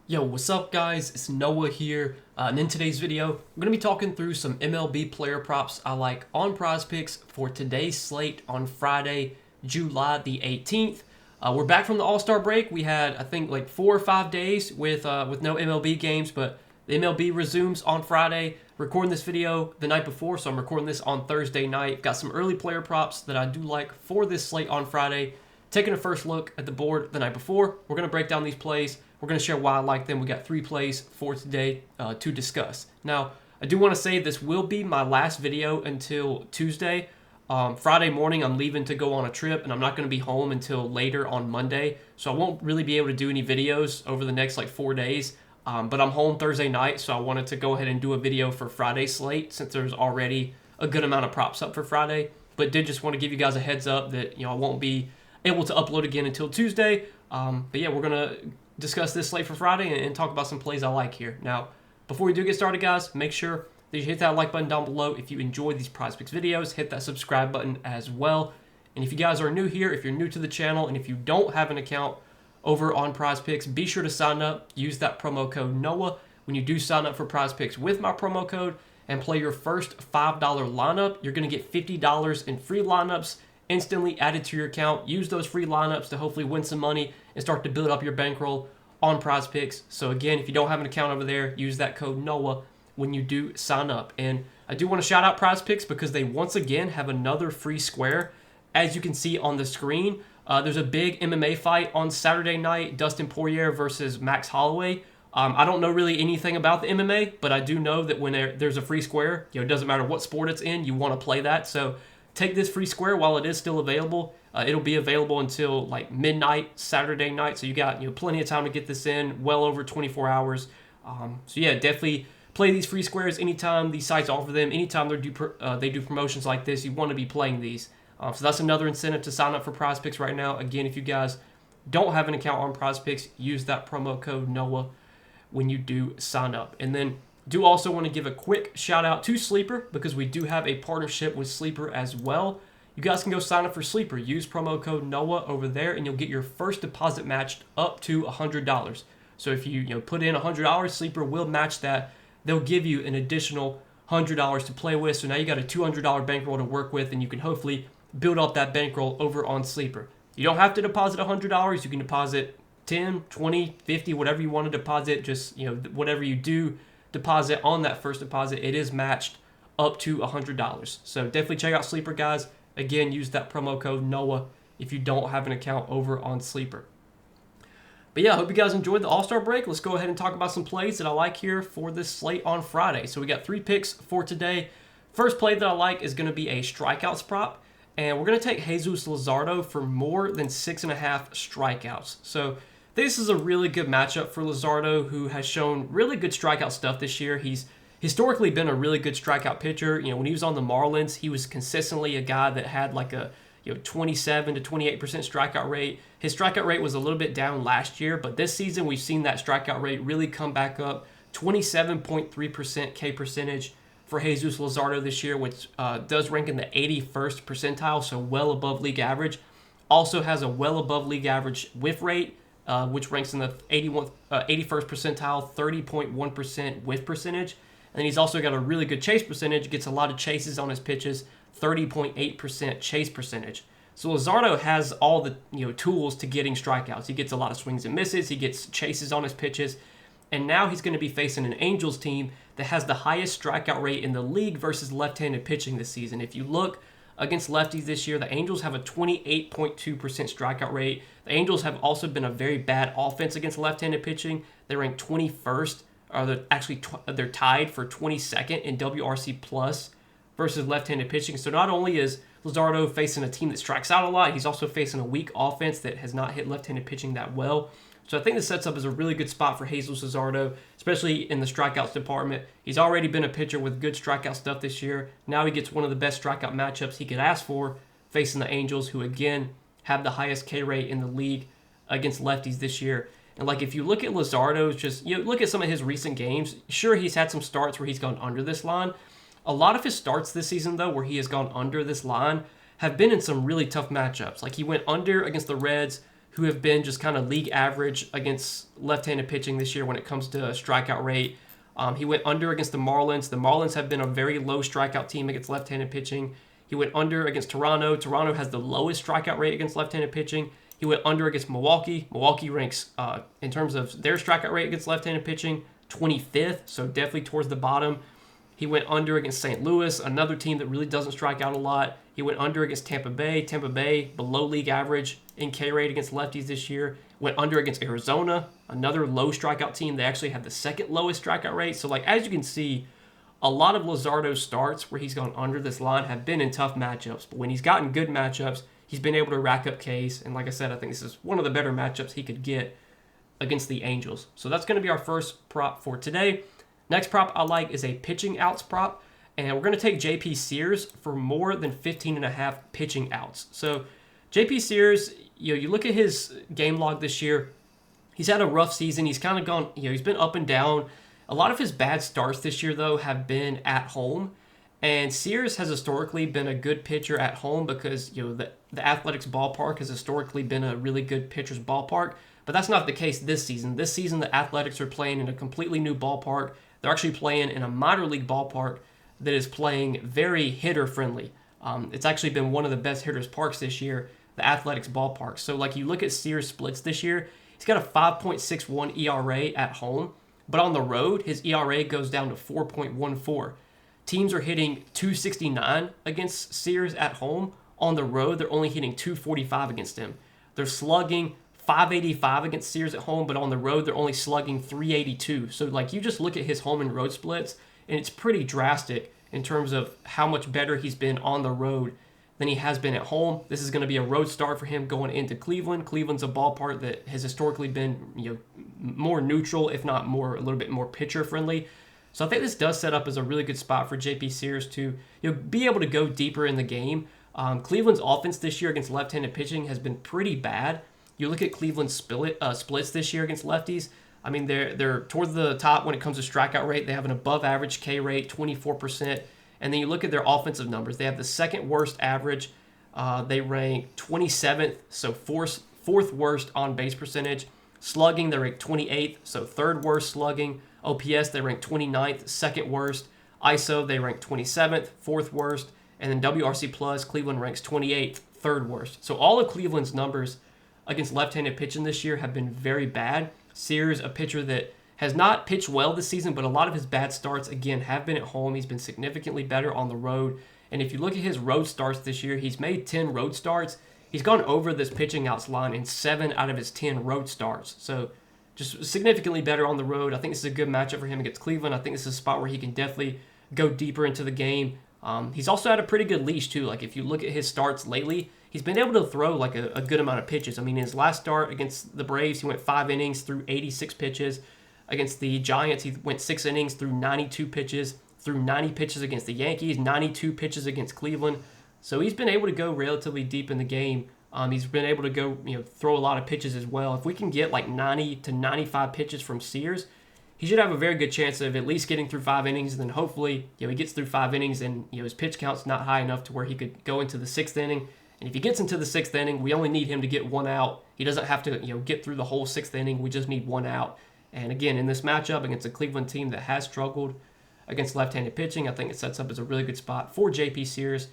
Yo, what's up guys? It's Noah here, and in today's video, I'm going to be talking through some MLB player props I like on Prizepicks for today's slate on Friday, July the 18th. We're back from the All-Star break. We had, I think, like 4 or 5 days with no MLB games, but the MLB resumes on Friday. Recording this video the night before, so I'm recording this on Thursday night. Got some early player props that I do like for this slate on Friday. Taking a first look at the board the night before, we're going to break down these plays. We're going to share why I like them. We got 3 plays for today to discuss. Now, I do want to say this will be my last video until Tuesday. Friday morning, I'm leaving to go on a trip, and I'm not going to be home until later on Monday. So I won't really be able to do any videos over the next 4 days. But I'm home Thursday night, so I wanted to go ahead and do a video for Friday's slate since there's already a good amount of props up for Friday. But did just want to give you guys a heads up that I won't be able to upload again until Tuesday. But yeah, we're going to discuss this slate for Friday and talk about some plays I like here. Now, before we do get started, guys, make sure that you hit that like button down below if you enjoy these Prizepicks videos. Hit that subscribe button as well. And if you guys are new here, if you're new to the channel, and if you don't have an account over on Prizepicks, be sure to sign up. Use that promo code NOAH when you do sign up for Prizepicks with my promo code and play your first $5 lineup. You're going to get $50 in free lineups instantly added to your account. Use those free lineups to hopefully win some money and start to build up your bankroll on Prizepicks. So again, if you don't have an account over there, use that code NOAH when you do sign up. And I do want to shout out Prizepicks because they once again have another free square. As you can see on the screen, there's a big MMA fight on Saturday night, Dustin Poirier versus Max Holloway. I don't know really anything about the MMA, but I do know that when there's a free square, it doesn't matter what sport it's in, you want to play that. So take this free square while it is still available. It'll be available until midnight Saturday night, so you got plenty of time to get this in, well over 24 hours. So yeah, definitely play these free squares anytime these sites offer them. Anytime they do promotions like this, you want to be playing these. So that's another incentive to sign up for Prizepicks right now. Again, if you guys don't have an account on Prizepicks, use that promo code NOAH when you do sign up. And then do also want to give a quick shout out to Sleeper because we do have a partnership with Sleeper as well. You guys can go sign up for Sleeper. Use promo code NOAH over there and you'll get your first deposit matched up to $100. So if you put in $100, Sleeper will match that. They'll give you an additional $100 to play with. So now you got a $200 bankroll to work with, and you can hopefully build up that bankroll over on Sleeper. You don't have to deposit $100. You can deposit 10, 20, 50, whatever you want to deposit. Just whatever you do deposit on that first deposit, it is matched up to $100. So definitely check out Sleeper, guys. Again, use that promo code NOAH if you don't have an account over on Sleeper. But yeah, I hope you guys enjoyed the All-Star break. Let's go ahead and talk about some plays that I like here for this slate on Friday. So we got 3 picks for today. First play that I like is going to be a strikeouts prop. And we're going to take Jesus Luzardo for more than 6.5 strikeouts. So this is a really good matchup for Luzardo, who has shown really good strikeout stuff this year. He's historically been a really good strikeout pitcher. When he was on the Marlins, he was consistently a guy that had a 27 to 28% strikeout rate. His strikeout rate was a little bit down last year, but this season we've seen that strikeout rate really come back up. 27.3% K percentage for Jesus Luzardo this year, which does rank in the 81st percentile, so well above league average. Also has a well above league average whiff rate, which ranks in the 81st percentile, 30.1% whiff percentage. And he's also got a really good chase percentage, gets a lot of chases on his pitches, 30.8% chase percentage. So Luzardo has all the tools to getting strikeouts. He gets a lot of swings and misses, he gets chases on his pitches, and now he's going to be facing an Angels team that has the highest strikeout rate in the league versus left-handed pitching this season. If you look against lefties this year, the Angels have a 28.2% strikeout rate. The Angels have also been a very bad offense against left-handed pitching. They rank 21st, or they're tied for 22nd in WRC plus versus left-handed pitching. So not only is Luzardo facing a team that strikes out a lot, he's also facing a weak offense that has not hit left-handed pitching that well. So I think this sets up as a really good spot for Jesus Luzardo, especially in the strikeouts department. He's already been a pitcher with good strikeout stuff this year. Now he gets one of the best strikeout matchups he could ask for, facing the Angels, who again have the highest K rate in the league against lefties this year. And if you look at Luzardo's, look at some of his recent games. Sure, he's had some starts where he's gone under this line. A lot of his starts this season, though, where he has gone under this line, have been in some really tough matchups. He went under against the Reds, who have been just kind of league average against left-handed pitching this year when it comes to strikeout rate. He went under against the Marlins. The Marlins have been a very low strikeout team against left-handed pitching. He went under against Toronto. Toronto has the lowest strikeout rate against left-handed pitching. He went under against Milwaukee. Milwaukee ranks, in terms of their strikeout rate against left-handed pitching, 25th, so definitely towards the bottom. He went under against St. Louis, another team that really doesn't strike out a lot. He went under against Tampa Bay. Tampa Bay, below league average in K rate against lefties this year. Went under against Arizona, another low strikeout team. They actually have the second lowest strikeout rate. So, as you can see, a lot of Luzardo's starts where he's gone under this line have been in tough matchups. But when he's gotten good matchups, he's been able to rack up Ks. And like I said, I think this is one of the better matchups he could get against the Angels. So that's going to be our first prop for today. Next prop I like is a pitching outs prop. And we're going to take JP Sears for more than 15.5 pitching outs. So JP Sears, you look at his game log this year, he's had a rough season. He's kind of gone, he's been up and down. A lot of his bad starts this year, though, have been at home. And Sears has historically been a good pitcher at home because, the Athletics ballpark has historically been a really good pitcher's ballpark. But that's not the case this season. This season, the Athletics are playing in a completely new ballpark. They're actually playing in a minor league ballpark that is playing very hitter-friendly. It's actually been one of the best hitters' parks this year, the Athletics ballpark. So, you look at Sears' splits this year, he's got a 5.61 ERA at home, but on the road, his ERA goes down to 4.14. Teams are hitting 269 against Sears at home. On the road, they're only hitting 245 against him. They're slugging 585 against Sears at home, but on the road, they're only slugging 382. So, you just look at his home and road splits, and it's pretty drastic in terms of how much better he's been on the road than he has been at home. This is going to be a road start for him going into Cleveland. Cleveland's a ballpark that has historically been, more neutral, if not a little bit more pitcher friendly. So I think this does set up as a really good spot for JP Sears to, be able to go deeper in the game. Cleveland's offense this year against left-handed pitching has been pretty bad. You look at Cleveland's splits this year against lefties. I mean, they're towards the top when it comes to strikeout rate. They have an above-average K rate, 24%. And then you look at their offensive numbers. They have the second worst average. They rank 27th, so fourth worst on base percentage. Slugging, they rank 28th, so third worst slugging. OPS, they rank 29th, second worst. ISO, they rank 27th, fourth worst. And then WRC Plus, Cleveland ranks 28th, third worst. So all of Cleveland's numbers against left-handed pitching this year have been very bad. Sears, a pitcher that has not pitched well this season, but a lot of his bad starts, again, have been at home. He's been significantly better on the road. And if you look at his road starts this year, he's made 10 road starts. He's gone over this pitching outs line in 7 out of his 10 road starts. So just significantly better on the road. I think this is a good matchup for him against Cleveland. I think this is a spot where he can definitely go deeper into the game. He's also had a pretty good leash, too. If you look at his starts lately, he's been able to throw a good amount of pitches. I mean, in his last start against the Braves, he went 5 innings through 86 pitches. Against the Giants, he went 6 innings through 92 pitches, through 90 pitches against the Yankees, 92 pitches against Cleveland. So he's been able to go relatively deep in the game. He's been able to go, throw a lot of pitches as well. If we can get 90 to 95 pitches from Sears, he should have a very good chance of at least getting through 5 innings. And then hopefully, he gets through 5 innings and, his pitch count's not high enough to where he could go into the 6th inning. And if he gets into the 6th inning, we only need him to get 1 out. He doesn't have to, get through the whole 6th inning. We just need 1 out. And again, in this matchup against a Cleveland team that has struggled against left-handed pitching, I think it sets up as a really good spot for JP Sears.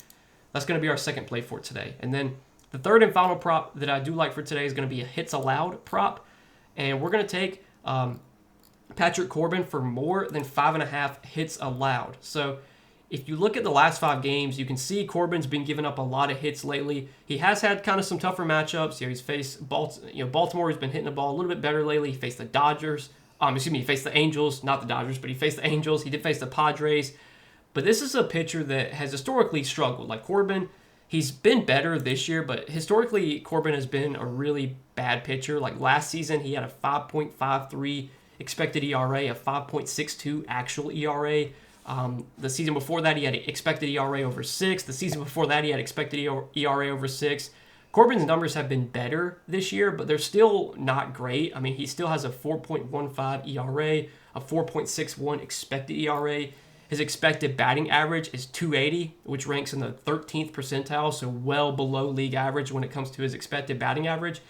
That's going to be our second play for today. And then the third and final prop that I do like for today is going to be a hits allowed prop. And we're going to take Patrick Corbin for more than 5.5 hits allowed. So if you look at the last 5 games, you can see Corbin's been giving up a lot of hits lately. He has had kind of some tougher matchups. He's faced Baltimore. He's been hitting the ball a little bit better lately. He faced the Dodgers. He faced the Angels, not the Dodgers, but he faced the Angels. He did face the Padres. But this is a pitcher that has historically struggled. Corbin, he's been better this year, but historically Corbin has been a really bad pitcher. Last season, he had a 5.53 expected ERA, a 5.62 actual ERA. The season before that, he had expected ERA over 6. The season before that, he had expected ERA over 6. Corbin's numbers have been better this year, but they're still not great. I mean, he still has a 4.15 ERA, a 4.61 expected ERA. His expected batting average is 280, which ranks in the 13th percentile, so well below league average when it comes to his expected batting average.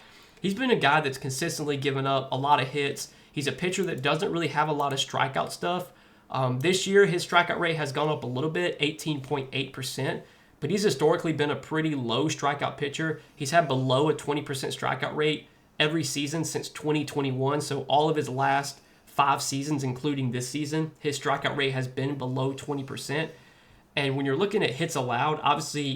he's been a guy that's consistently given up a lot of hits. He's a pitcher that doesn't really have a lot of strikeout stuff. This year, his strikeout rate has gone up a little bit, 18.8%, but he's historically been a pretty low strikeout pitcher. He's had below a 20% strikeout rate every season since 2021, so all of his last 5 seasons, including this season, his strikeout rate has been below 20%. And when you're looking at hits allowed, obviously,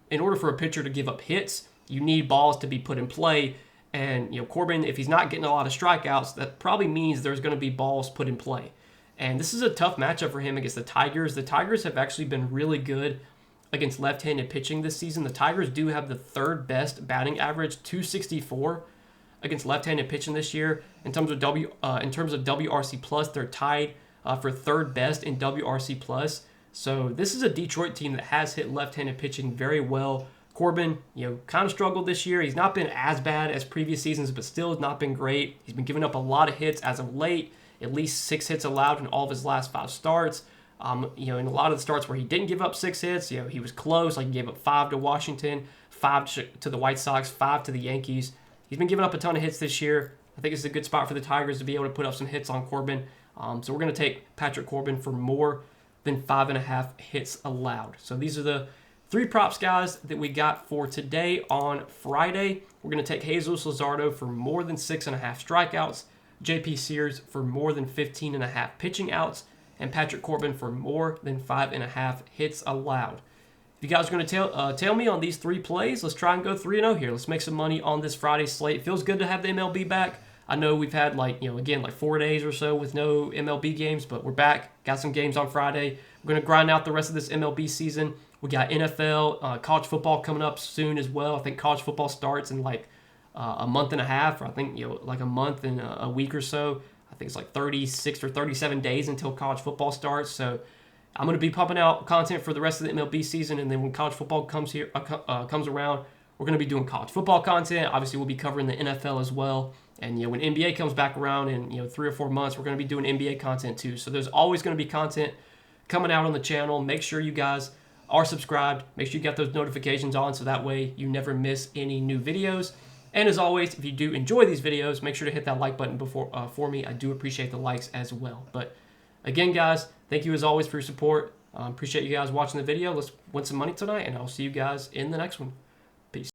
in order for a pitcher to give up hits, you need balls to be put in play. And Corbin, if he's not getting a lot of strikeouts, that probably means there's going to be balls put in play. And this is a tough matchup for him against the Tigers. The Tigers have actually been really good against left-handed pitching this season. The Tigers do have the 3rd best batting average, 264 against left-handed pitching this year. In terms of WRC plus, they're tied for 3rd best in WRC plus. So this is a Detroit team that has hit left-handed pitching very well. Corbin, kind of struggled this year. He's not been as bad as previous seasons, but still has not been great. He's been giving up a lot of hits as of late, at least 6 hits allowed in all of his last 5 starts. In a lot of the starts where he didn't give up 6 hits, he was close. Like he gave up 5 to Washington, 5 to the White Sox, 5 to the Yankees. He's been giving up a ton of hits this year. I think it's a good spot for the Tigers to be able to put up some hits on Corbin. So we're going to take Patrick Corbin for more than 5.5 hits allowed. So these are the 3 props, guys, that we got for today on Friday. We're going to take Jesus Luzardo for more than 6.5 strikeouts, JP Sears for more than 15.5 pitching outs, and Patrick Corbin for more than 5.5 hits allowed. If you guys are going to tell me on these 3 plays, let's try and go 3-0 here. Let's make some money on this Friday slate. It feels good to have the MLB back. I know we've had like 4 days or so with no MLB games, but we're back. Got some games on Friday. We're going to grind out the rest of this MLB season. We got NFL, college football coming up soon as well. I think college football starts in like a month and a half, or I think like a month and a week or so. I think it's like 36 or 37 days until college football starts. So I'm going to be pumping out content for the rest of the MLB season, and then when college football comes around, we're going to be doing college football content. Obviously, we'll be covering the NFL as well. And when NBA comes back around in 3 or 4 months, we're going to be doing NBA content too. So there's always going to be content coming out on the channel. Make sure you guys are subscribed. Make sure you get those notifications on so that way you never miss any new videos. And as always, if you do enjoy these videos, make sure to hit that like button for me. I do appreciate the likes as well. But again, guys, thank you as always for your support. Appreciate you guys watching the video. Let's win some money tonight, and I'll see you guys in the next one. Peace.